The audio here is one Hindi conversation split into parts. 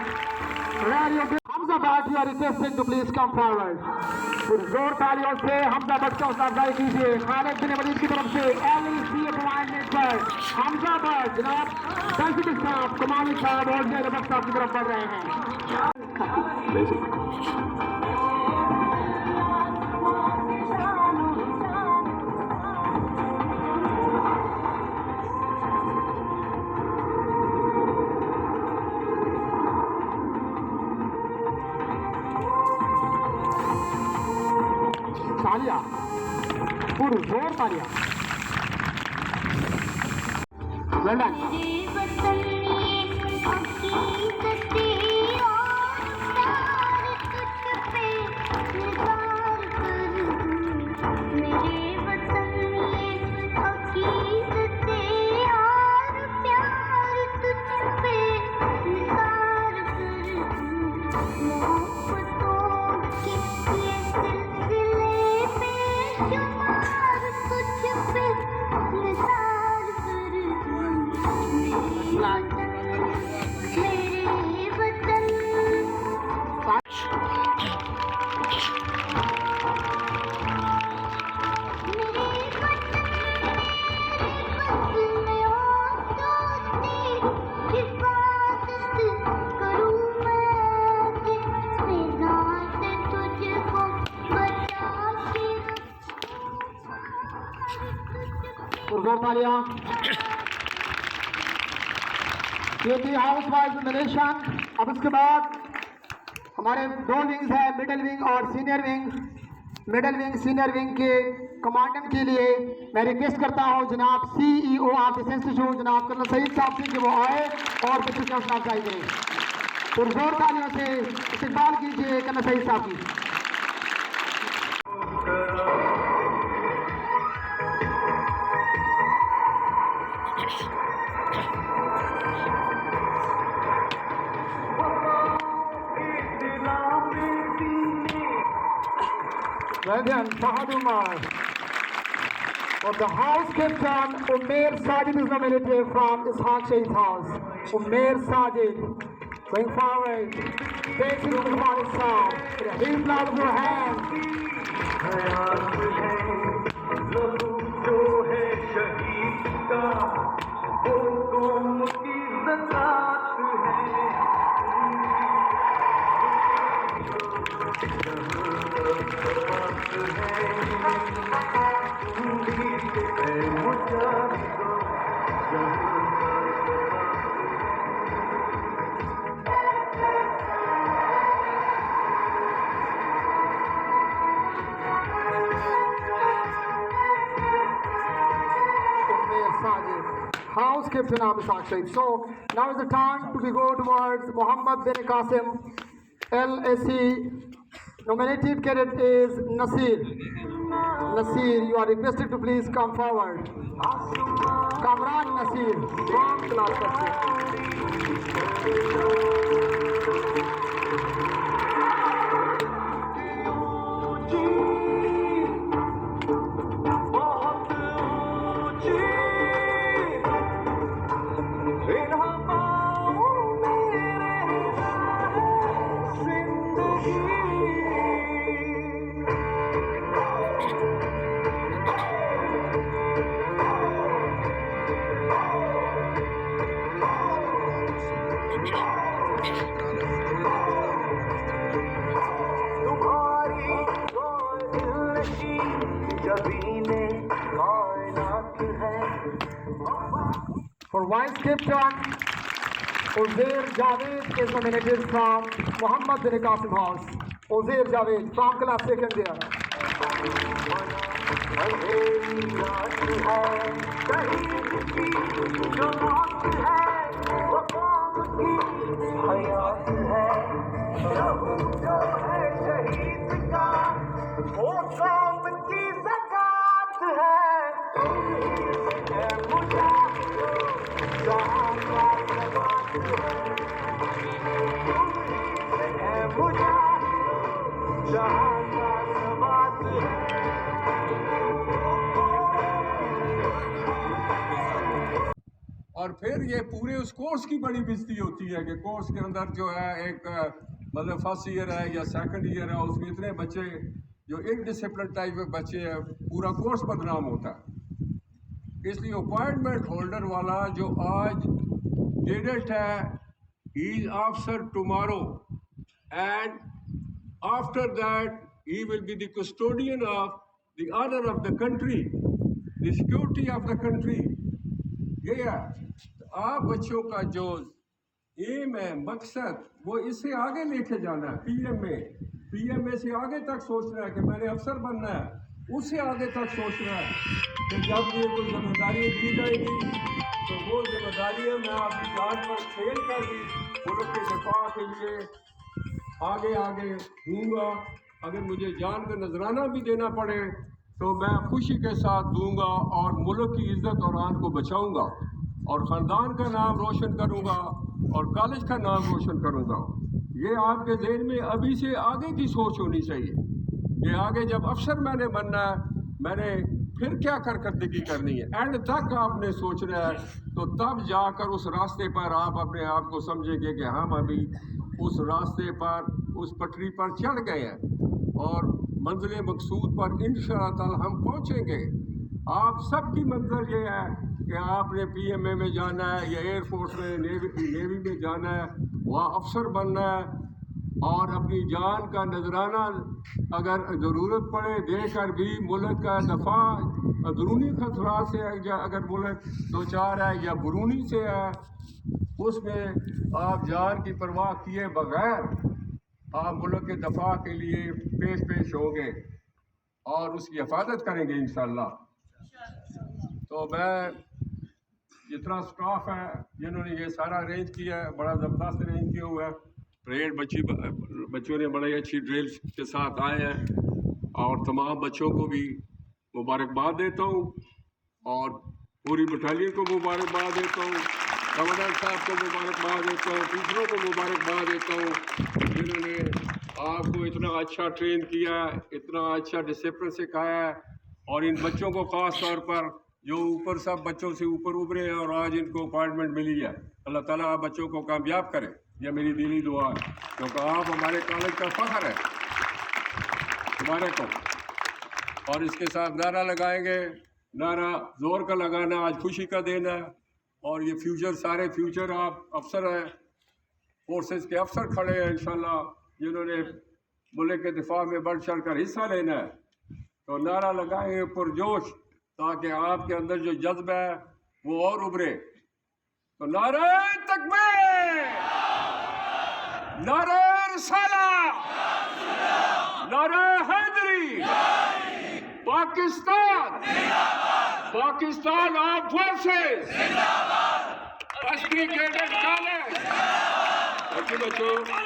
forward. Hamza Bhatt, you are requested to please come forward. जोर तालियों से हमजा भट्ट का हौसला अफजाई कीजिए। खालिद बिन वलीद की तरफ से LEC अपॉइंटमेंट पर हमजा भट्ट जनाब सेंसिटिव साहब कमानी साहब और जय भट्ट साहब की तरफ बढ़ रहे हैं। तालिया पूरी जोर तालिया लंदन ये थी हाउस वाइज नॉमिनेशन। अब इसके बाद हमारे दो विंग्स हैं, मिडिल विंग और senior wing. Middle wing senior wing के कमांडेंट के लिए मैं रिक्वेस्ट करता हूं जनाब CEO ऑफ दिस इंस्टीट्यूट जनाब कर्नल सईद साहब से कि वो आए और बच्चों की हौसला अफजाई करें। पुरजोर तालियों से इस्तकबाल कीजिए कर्नल सईद साहब की। Radian Bahadumar of the house captain Umair Sajid is nominated from Ishaq Shaheed's house. Umair Sajid going forward, facing Umar Islam. Please loud of your hands. जो है शहीद का वो कौम की ज़कात है। House captain of Ishaq Shaheed. So now is the time to go towards Muhammad bin Qasim. LAC nominated cadet is Nasir. Nasir, you are requested to please come forward. Kamran Nasir from class For vice captain, Uzair Javed is nominated from Muhammad bin Qasim house. Uzair Javed from class second year. और फिर ये पूरे उस कोर्स की बड़ी बेइज्जती होती है कि कोर्स के अंदर जो है एक मतलब फर्स्ट ईयर है या सेकंड ईयर है, उसमें इतने बच्चे जो इनडिसिप्लिन टाइप के बच्चे हैं, पूरा कोर्स बदनाम होता है। इसलिए अपॉइंटमेंट होल्डर वाला जो आज कैडेट है, he is officer tomorrow and after that he will be the custodian of the honor of the country, the security of the country। ये है तो आप बच्चों का जो एम है, मकसद, वो इससे आगे लेके जाना है। पीएमए से आगे तक सोचना है कि मैंने अफसर बनना है, उससे आगे तक सोचना है कि जब ये कोई जिम्मेदारी दी जाएगी तो वो जिम्मेदारियाँ मैं आपकी जान पर खेल कर भी मुल्क के दफा के लिए आगे आगे दूंगा। अगर मुझे जान का नजराना भी देना पड़े तो मैं खुशी के साथ दूंगा और मुल्क की इज्जत और आन को बचाऊंगा और ख़ानदान का नाम रोशन करूंगा और कॉलेज का नाम रोशन करूंगा। ये आपके ज़हन में अभी से आगे की सोच होनी चाहिए कि आगे जब अफसर मैंने बनना है, मैंने फिर क्या कारकर्दगी करनी है। एंड तक आपने सोचना है, तो तब जाकर उस रास्ते पर आप अपने आप को समझेंगे कि हम अभी उस रास्ते पर, उस पटरी पर चढ़ गए हैं और मंजिल मकसूद पर इंशाअल्लाह हम पहुँचेंगे। आप सबकी मंजिल ये है कि आपने पीएमए में जाना है या एयरफोर्स में, नेवी में जाना है, वहाँ अफसर बनना है और अपनी जान का नजराना अगर ज़रूरत पड़े देकर भी मुल्क का दफा अंदरूनी खतरा से अगर मुल्क दो चार है या बरूनी से है, उसमें आप जान की परवाह किए बगैर आप मुल्क के दफा के लिए पेश होंगे और उसकी हिफाजत करेंगे इंशाअल्लाह। तो मैं जितना स्टाफ है जिन्होंने ये सारा अरेंज किया है, बड़ा ज़बरदस्त अरेंज किया हुआ है। परेड बच्चों ने बड़ी अच्छी ड्रिल के साथ आए हैं और तमाम बच्चों को भी मुबारकबाद देता हूँ और पूरी बटालियन को मुबारकबाद देता हूँ, कमांडेंट साहब को मुबारकबाद देता हूँ, टीचरों को मुबारकबाद देता हूँ जिन्होंने आपको इतना अच्छा ट्रेन किया, इतना अच्छा डिसिप्लिन सिखाया है। और इन बच्चों को ख़ास तौर पर जो ऊपर सब बच्चों से ऊपर उभरे हैं और आज इनको अपॉइंटमेंट मिली है, अल्लाह ताला आप बच्चों को कामयाब करे, यह मेरी दिली दुआ है, क्योंकि आप हमारे कॉलेज का फ़ख्र है हमारे को। और इसके साथ नारा लगाएंगे, नारा ज़ोर का लगाना, आज खुशी का दिन है और ये फ्यूचर, सारे फ्यूचर आप अफसर हैं, फोर्सेस के अफसर खड़े हैं इंशाल्लाह, जिन्होंने मुल्क के दिफा में बढ़ चढ़ कर हिस्सा लेना है। तो नारा लगाएंगे पुरजोश, ताकि आपके अंदर जो जज्बा है वो और उभरे। तो नारे तकबीर, नारे रिसालत, नारे हैदरी, Pakistan, Pakistan armed forces, SP cadet college. बच्चों क्या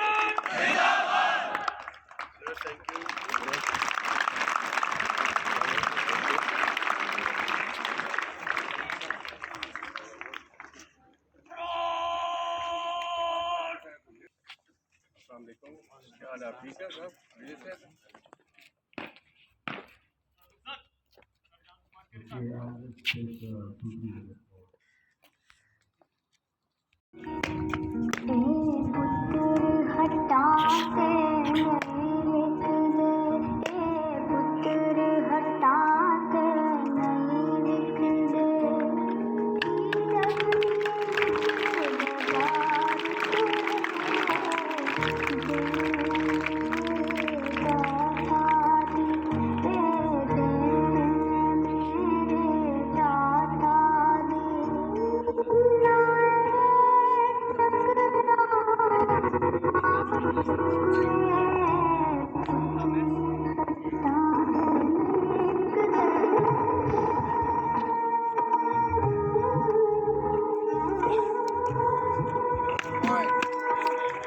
हाल है? ठीक है सब?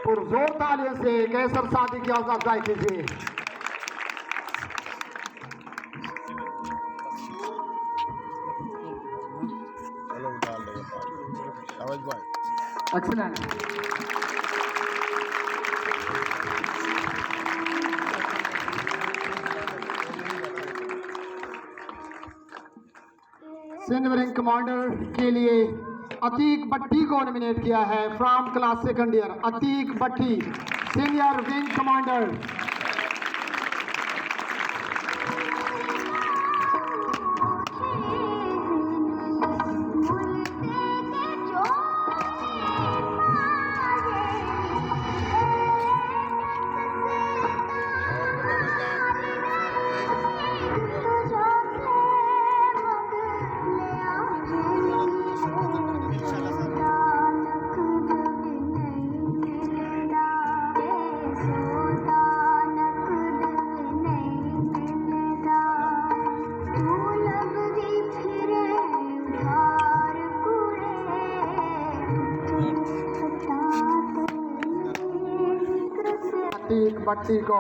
पुरजोर तालियों से कैसर सादी की हौसला अफजाई कीजिए। एक्सीलेंट। सीनियर विंग कमांडर के लिए अतीक भट्टी को नॉमिनेट किया है from class second year. Atiq Bhatti, senior wing commander. Atiq Bhatti को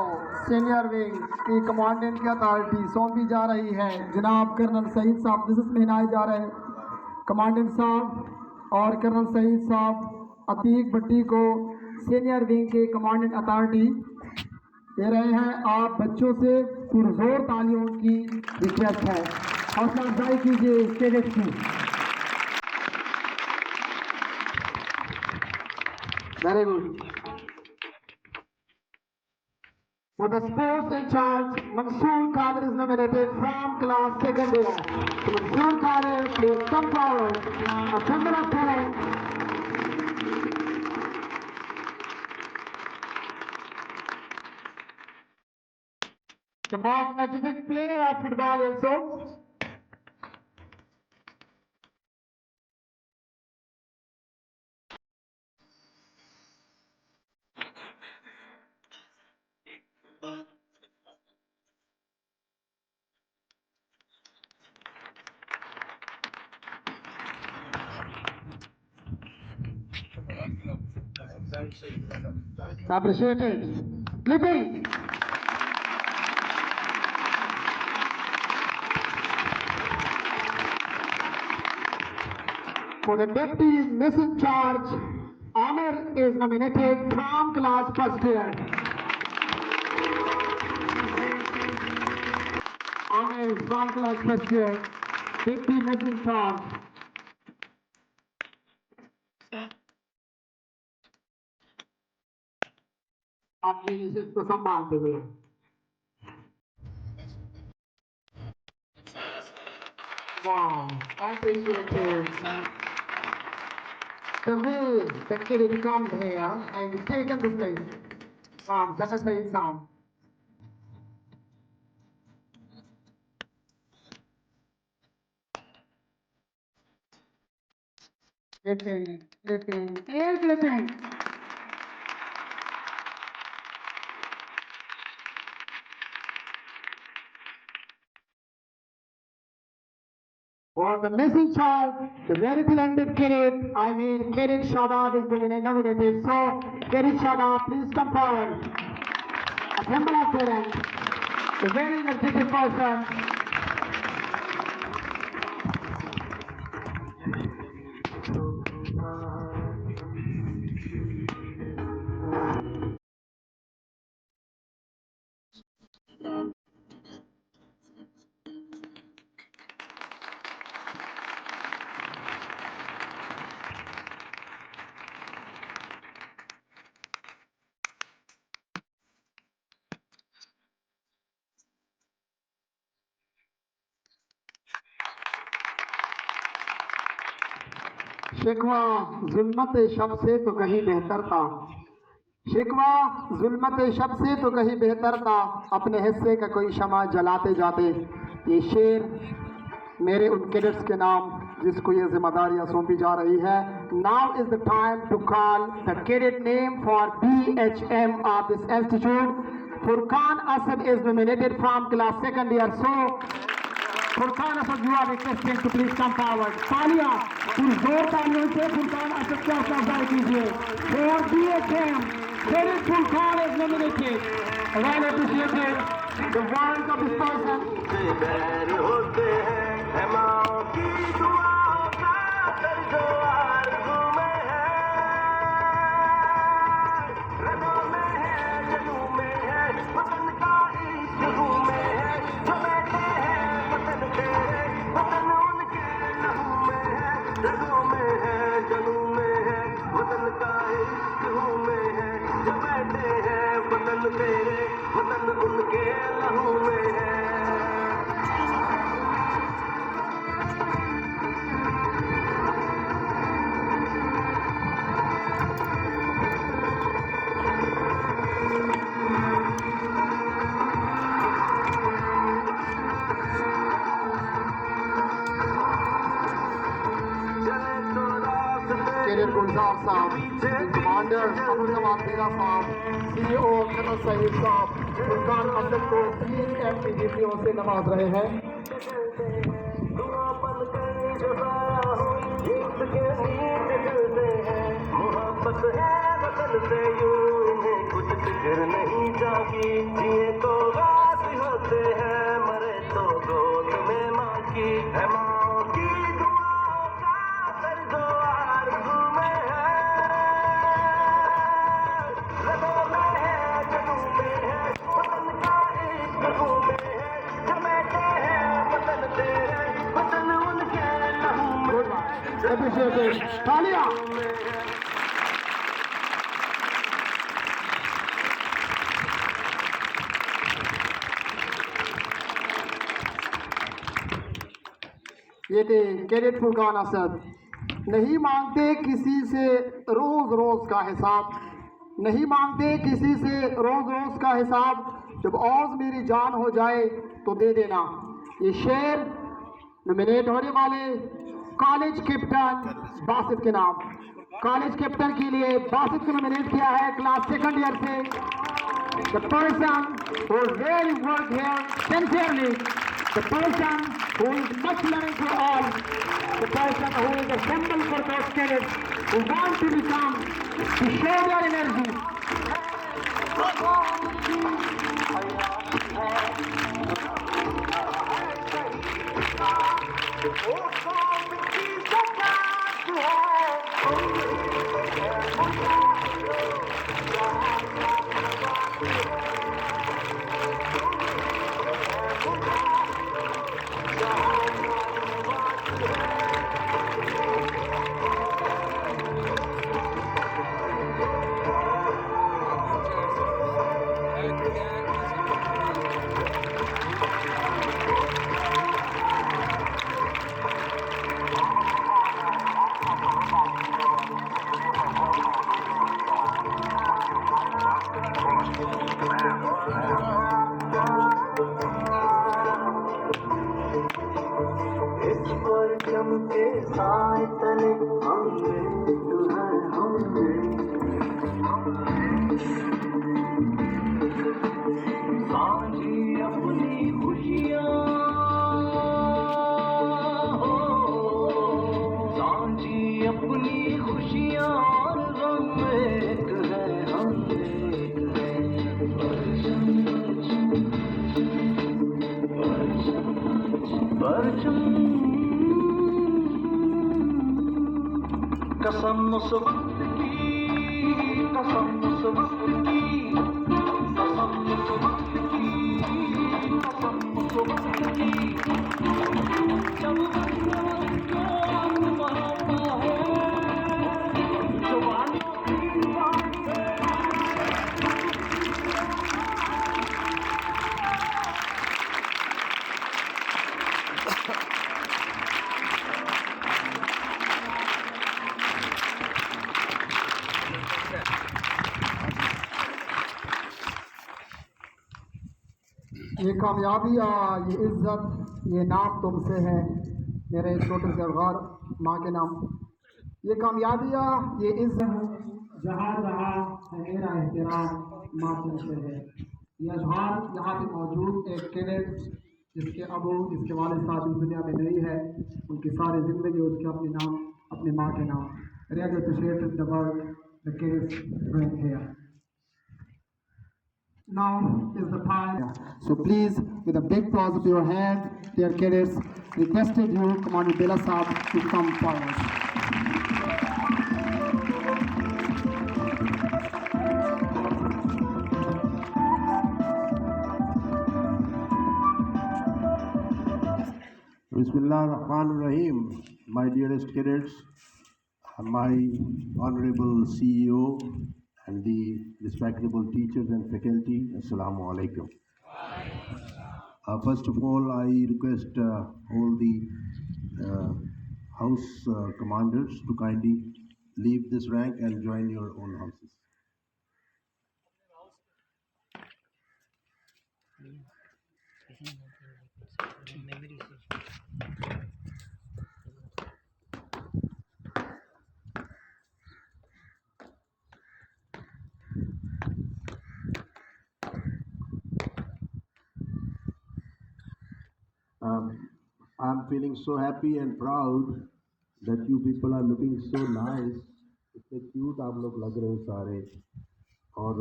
सीनियर विंग की कमांडेंट की अथॉरिटी सौंपी जा रही है। जनाब कर्नल सईद साहब जिस में इनाए जा रहे हैं, कमांडेंट साहब और कर्नल सईद साहब अतीक भट्टी को सीनियर विंग के कमांडेंट अथॉरिटी दे रहे हैं। आप बच्चों से पुरजोर तालियों की रिक्वेस्ट है, हौसला अफजाई कीजिए कैडेट्स की। Very good. For the sports in charge, Mansoor Kadir is nominated from class second year. So Mansoor Kadir, please come forward. A symbol of talent. The most athletic player of football also. Appreciated. Clipping. For the deputy missing charge, Amir is nominated from class first year. Amir from class first year, deputy missing charge. आप प्लीज इसको संभाल देंगे। Wow, I appreciate it. The way the kid come here and taken the place. Wow, that's a great sound. Clipping. For the missing child, the very talented cadet, Cadet Shadab is being nominated. So, Cadet Shadab, please come forward. A symbol of talent, a very energetic person. शिकवा जुल्मत शब से तो कहीं बेहतर था। शिकवा जुल्मत शब से तो कहीं बेहतर था, अपने हिस्से का कोई शमा जलाते जाते। ये शेर मेरे उन कैडेट्स के नाम जिसको ये जिम्मेदारियां सौंपी जा रही है। Now is the time to call the cadet name for BHM of this institute. Furqan Asad is nominated from class second year. So Furqan Asad, you are requested to please come forward. तालियां, जोर तालियों से फुरकान असद का हौसला कीजिए। For BHM, cadet Furqan is nominated. Well appreciated the words of this person. Kumar Saab, Commander Abdul Kamal Mera Saab, CEO Colonel Sahib Saab, Furqan Asad को 3 MPDPO से नवाज रहे हैं। कुछ फिक्र नहीं जागी, जिए तो रात होते हैं, मरे तो गोद में माँ की है, माँ की दुआओं का दर्द आरज़ू में है, लबों में है, जगहों में है, वतन का एक लहू में है, जमेते हैं वतन तेरे, वतन उनके लहू में है, Appreciated. तालियां। ये थे कैडेट फुरकान असद। नहीं मांगते किसी से रोज रोज का हिसाब, नहीं मांगते किसी से रोज रोज का हिसाब, जब औज मेरी जान हो जाए तो दे देना। ये शेर नॉमिनेट होने वाले कॉलेज कैप्टन बासित के नाम, कॉलेज कैप्टन के लिए बासित को नॉमिनेट किया है क्लास 2nd ईयर से। The person who really worked here sincerely, the person who is much learning for all, the person who is a symbol for those cadets who want to become, to show their energy. के साए तले हम सांझी अपनी खुशियाँ हो, सांझी अपनी खुशियाँ और गम एक है, हम एक है, परचम कसम उस वक्त की, कसम उस वक्त की, कसम उस वक्त की, कसम उस वक्त की, जब बंदा को आत्माता है, जुबानों की बात है। ये कामयाबियाँ, ये इज़्ज़त, ये नाम तुमसे है मेरे छोटे से गौर माँ के नाम। ये कामयाबियाँ, ये इज़्ज़त, जहाँ जहाँ है मेरा एहतराम माँ तुमसे है। ये अजहार यहाँ पे मौजूद एक कैडेट जिसके अबू, जिसके वालिद साहब इस दुनिया में नहीं है, उनकी सारी ज़िंदगी उसके अपने नाम, अपने माँ के नाम। Really appreciated the work the cadets doing here. Now is the time. So please, with a big applause of your hand, dear cadets, requested you, Commander Bela Saab, to come forward. Bismillah ar-Rahman ar-Rahim. My dearest cadets, my honorable CEO and the respectable teachers and faculty, Assalamu alaikum. First of all, I request all the house commanders to kindly leave this rank and join your own houses. I'm feeling so happy and proud that you people are looking so nice. इतने क्यूट आप लोग लग रहे हो सारे। और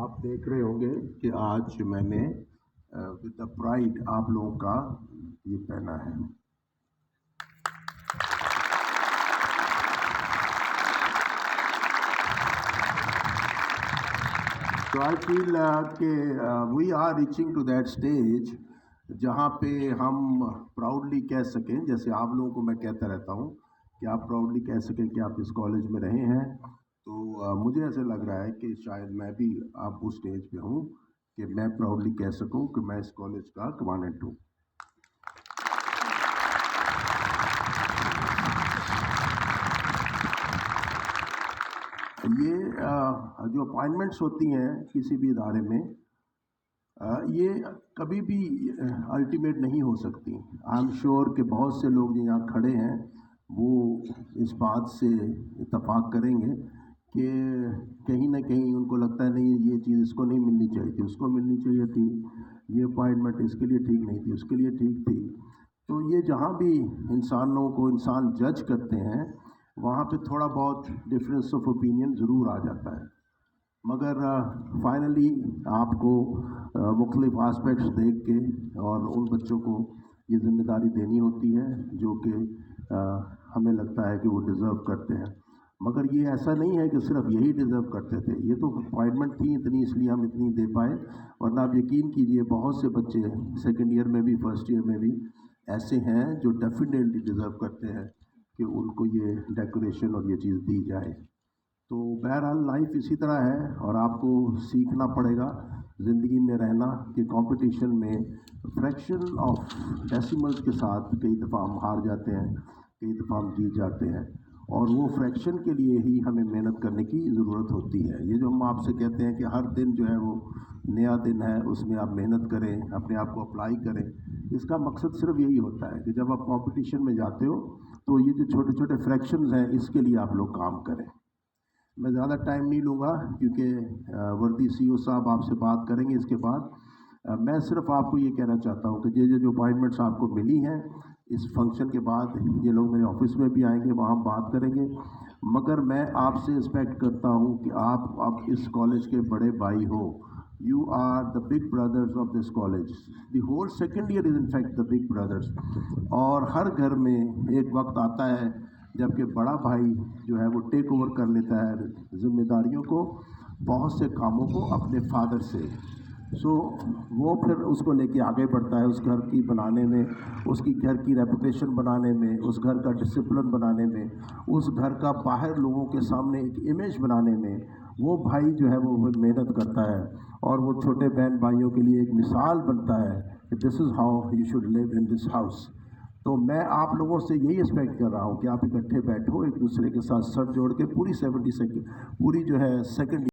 आप देख रहे होंगे कि आज मैंने विद द प्राइड आप लोगों का ये पहना है। So I feel कि we are reaching to that stage जहाँ पे हम प्राउडली कह सकें, जैसे आप लोगों को मैं कहता रहता हूँ कि आप प्राउडली कह सकें कि आप इस कॉलेज में रहे हैं। तो मुझे ऐसे लग रहा है कि शायद मैं भी आप उस स्टेज पे हूँ कि मैं प्राउडली कह सकूँ कि मैं इस कॉलेज का कमांडेंट हूँ। ये जो अपॉइंटमेंट्स होती हैं किसी भी इदारे में, ये कभी भी अल्टीमेट नहीं हो सकती। आई एम श्योर कि बहुत से लोग जो यहाँ खड़े हैं वो इस बात से इत्तेफाक करेंगे कि कहीं ना कहीं उनको लगता है नहीं ये चीज़ इसको नहीं मिलनी चाहिए थी, उसको मिलनी चाहिए थी, ये अपॉइंटमेंट इसके लिए ठीक नहीं थी, उसके लिए ठीक थी। तो ये जहाँ भी इंसानों को इंसान जज करते हैं वहाँ पे थोड़ा बहुत डिफरेंस ऑफ ओपिनियन ज़रूर आ जाता है। मगर फाइनली आपको मुख्तलिफ आस्पेक्ट्स देख के और उन बच्चों को ये ज़िम्मेदारी देनी होती है जो कि हमें लगता है कि वो डिज़र्व करते हैं। मगर ये ऐसा नहीं है कि सिर्फ यही डिज़र्व करते थे, ये तो अपॉइंटमेंट थी इतनी इसलिए हम इतनी दे पाए। वरना आप यकीन कीजिए बहुत से बच्चे सेकेंड ईयर में भी फर्स्ट ईयर में भी ऐसे हैं जो डेफिनेटली डिज़र्व करते हैं कि उनको ये डेकोरेशन और ये चीज़ दी जाए। तो बहरहाल लाइफ इसी तरह है और आपको सीखना पड़ेगा ज़िंदगी में रहना कि कंपटीशन में फ्रैक्शन ऑफ डेसिमल्स के साथ कई दफ़ा हम हार जाते हैं, कई दफ़ा हम जीत जाते हैं और वो फ्रैक्शन के लिए ही हमें मेहनत करने की ज़रूरत होती है। ये जो हम आपसे कहते हैं कि हर दिन जो है वो नया दिन है, उसमें आप मेहनत करें, अपने आप को अप्लाई करें, इसका मकसद सिर्फ यही होता है कि जब आप कंपटीशन में जाते हो तो ये जो छोटे छोटे फ्रैक्शंस हैं इसके लिए आप लोग काम करें। मैं ज़्यादा टाइम नहीं लूँगा क्योंकि वर्दी सीईओ साहब आपसे बात करेंगे इसके बाद। मैं सिर्फ आपको ये कहना चाहता हूँ कि ये जो अपॉइंटमेंट्स आपको मिली हैं इस फंक्शन के बाद ये लोग मेरे ऑफिस में भी आएंगे, वहाँ हम बात करेंगे। मगर मैं आपसे एक्सपेक्ट करता हूँ कि आप अब इस कॉलेज के बड़े भाई हो। You are the big brothers of this college. The whole second year is in fact the big brothers. और हर घर में एक वक्त आता है जबकि बड़ा भाई जो है वो टेक ओवर कर लेता है जिम्मेदारियों को, बहुत से कामों को अपने फादर से। वो फिर उसको लेके आगे बढ़ता है उस घर की बनाने में, उसकी घर की रेपुटेशन बनाने में, उस घर का डिसिप्लिन बनाने में, उस घर का बाहर लोगों के सामने एक इमेज बनाने में। वो भाई जो है वो मेहनत करता है और वो छोटे बहन भाइयों के लिए एक मिसाल बनता है कि this is how you should live in this house. तो मैं आप लोगों से यही एक्सपेक्ट कर रहा हूँ कि आप इकट्ठे बैठो, एक दूसरे के साथ सर जोड़ के पूरी 72 जो है सेकंड